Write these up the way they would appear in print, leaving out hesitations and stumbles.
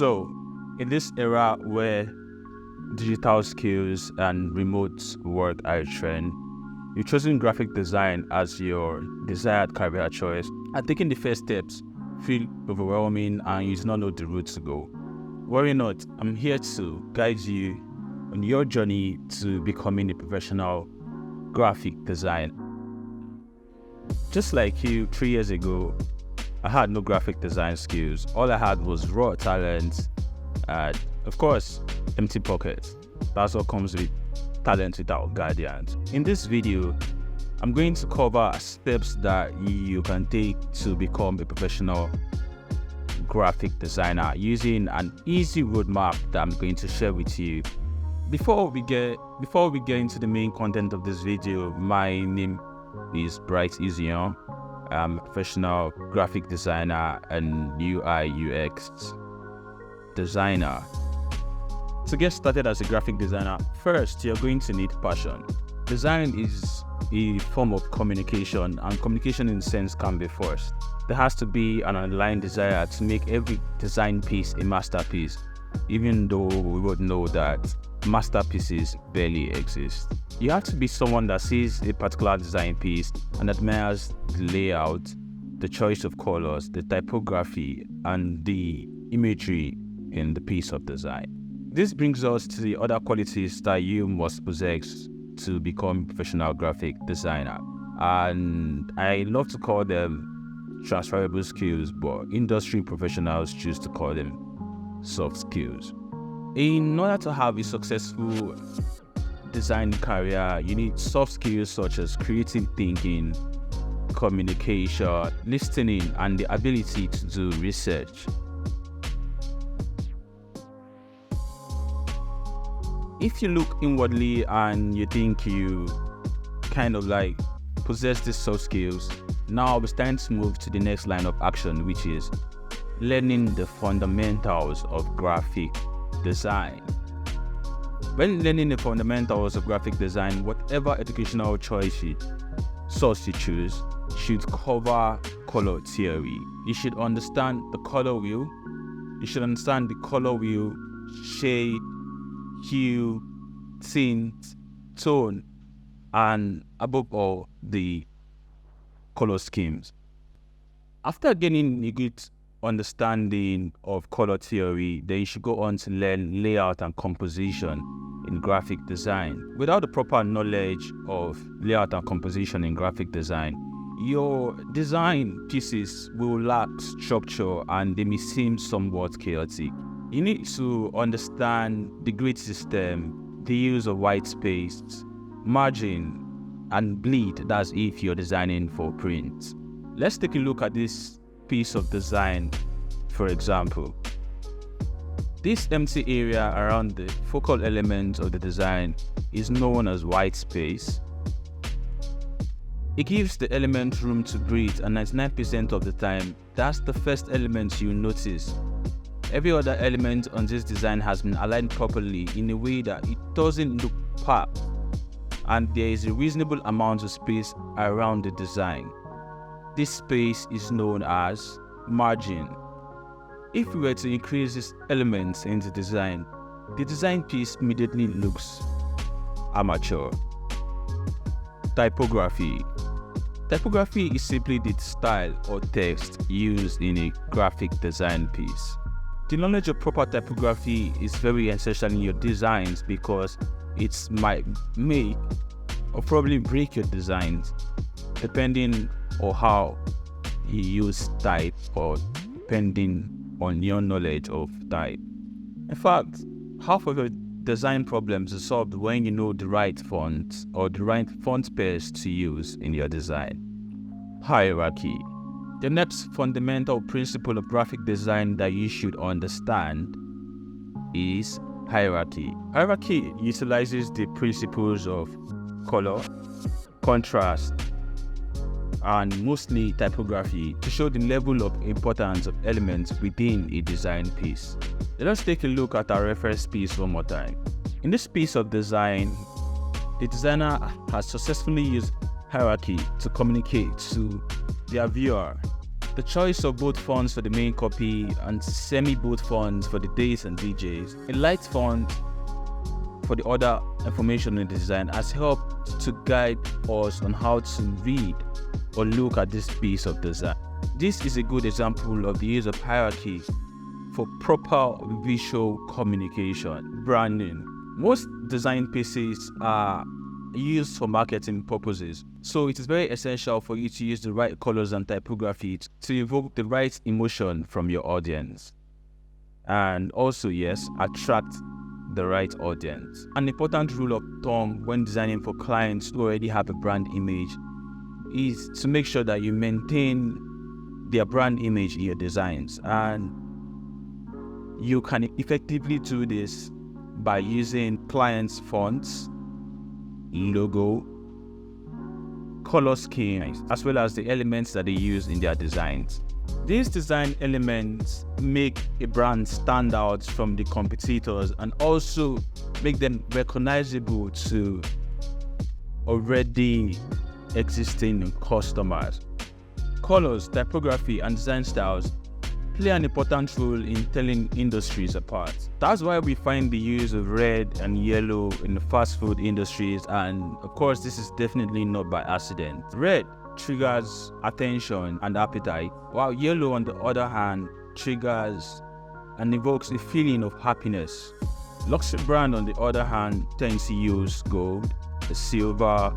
So, in this era where digital skills and remote work are a trend, you've chosen graphic design as your desired career choice, and taking the first steps feel overwhelming and you do not know the route to go. Worry not, I'm here to guide you on your journey to becoming a professional graphic designer. Just like you, 3 years ago, I had no graphic design skills. All I had was raw talent and, of course, empty pockets. That's what comes with talent without guidance. In this video, I'm going to cover steps that you can take to become a professional graphic designer using an easy roadmap that I'm going to share with you. Before we get into the main content of this video, my name is Bright Izion. I'm a professional graphic designer and UI UX designer. To get started as a graphic designer, first you're going to need passion. Design is a form of communication, and communication in a sense can be forced. There has to be an underlying desire to make every design piece a masterpiece, even though we would know that masterpieces barely exist. You have to be someone that sees a particular design piece and admires the layout, the choice of colors, the typography, and the imagery in the piece of design. This brings us to the other qualities that you must possess to become a professional graphic designer. And I love to call them transferable skills, but industry professionals choose to call them soft skills. In order to have a successful design career, you need soft skills such as creative thinking, communication, listening, and the ability to do research. If you look inwardly and you think you kind of like possess these soft skills, now it's time to move to the next line of action, which is learning the fundamentals of graphic design. When learning the fundamentals of graphic design, whatever educational source you choose should cover color theory. You should understand the color wheel. You should understand the color wheel, shade, hue, tint, tone, and above all, the color schemes. After gaining a good understanding of color theory, then you should go on to learn layout and composition in graphic design. Without the proper knowledge of layout and composition in graphic design, your design pieces will lack structure and they may seem somewhat chaotic. You need to understand the grid system, the use of white space, margin, and bleed. That's if you're designing for print. Let's take a look at this piece of design, for example. This empty area around the focal element of the design is known as white space. It gives the element room to breathe, and 99% of the time, that's the first element you notice. Every other element on this design has been aligned properly in a way that it doesn't look packed, and there is a reasonable amount of space around the design. This space is known as margin. If we were to increase these elements in the design piece immediately looks amateur. Typography. Typography is simply the style or text used in a graphic design piece. The knowledge of proper typography is very essential in your designs because it might make or probably break your designs depending on how you use type or depending on your knowledge of type. In fact, half of your design problems are solved when you know the right font or the right font pairs to use in your design. Hierarchy. The next fundamental principle of graphic design that you should understand is hierarchy. Hierarchy utilizes the principles of color, contrast, and mostly typography to show the level of importance of elements within a design piece. Let us take a look at our reference piece one more time. In this piece of design, the designer has successfully used hierarchy to communicate to their viewer The choice of both fonts for the main copy and semi-bold fonts for the dates and DJs. A light font for the other information in the design has helped to guide us on how to read or look at this piece of design. This is a good example of the use of hierarchy for proper visual communication. Branding. Most design pieces are used for marketing purposes, so it is very essential for you to use the right colors and typography to evoke the right emotion from your audience, and also, yes, attract the right audience. An important rule of thumb when designing for clients who already have a brand image is to make sure that you maintain their brand image in your designs, and you can effectively do this by using clients' fonts, logo, color schemes, as well as the elements that they use in their designs. These design elements make a brand stand out from the competitors and also make them recognizable to already existing customers. Colors, typography, and design styles play an important role in telling industries apart. That's why we find the use of red and yellow in the fast food industries, and of course this is definitely not by accident. Red triggers attention and appetite, while yellow on the other hand triggers and evokes a feeling of happiness. Luxury brand on the other hand tends to use gold, silver,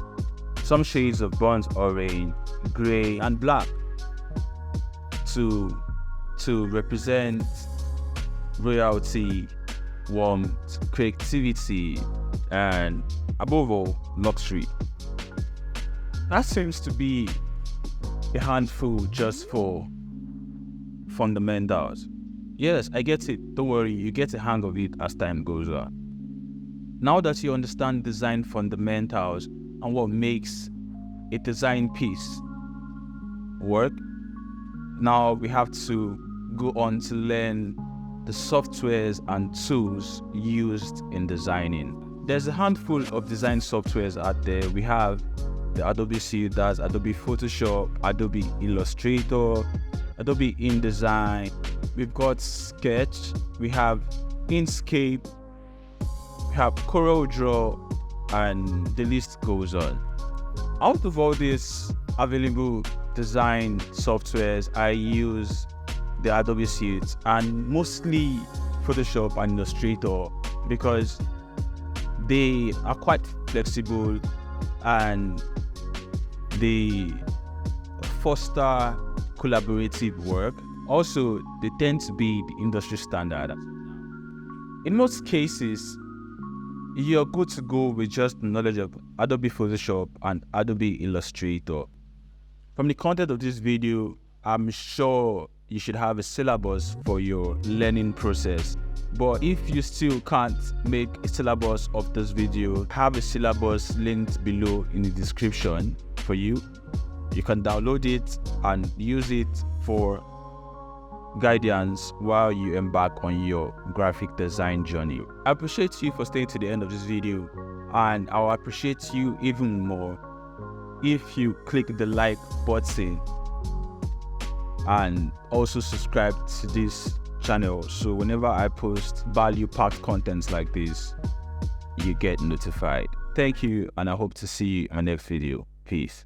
some shades of burnt orange, grey and black to represent royalty, warmth, creativity, and above all, luxury. That seems to be a handful just for fundamentals. Yes, I get it. Don't worry, you get a hang of it as time goes on. Now that you understand design fundamentals and what makes a design piece work, now we have to go on to learn the softwares and tools used in designing. There's a handful of design softwares out there. We have the Adobe Suite, that's Adobe Photoshop, Adobe Illustrator, Adobe InDesign. We've got Sketch, we have Inkscape, we have CorelDRAW, and the list goes on. Out of all these available design softwares, I use the Adobe Suite and mostly Photoshop and Illustrator because they are quite flexible and they foster collaborative work. Also, they tend to be the industry standard. In most cases, you're good to go with just knowledge of Adobe Photoshop and Adobe Illustrator. From the content of this video, I'm sure you should have a syllabus for your learning process. But if you still can't make a syllabus of this video, have a syllabus linked below in the description for you. You can download it and use it for guidance while you embark on your graphic design journey. I appreciate you for staying to the end of this video, and I'll appreciate you even more if you click the like button and also subscribe to this channel, so whenever I post value-packed contents like this, you get notified. Thank you, and I hope to see you in my next video. Peace.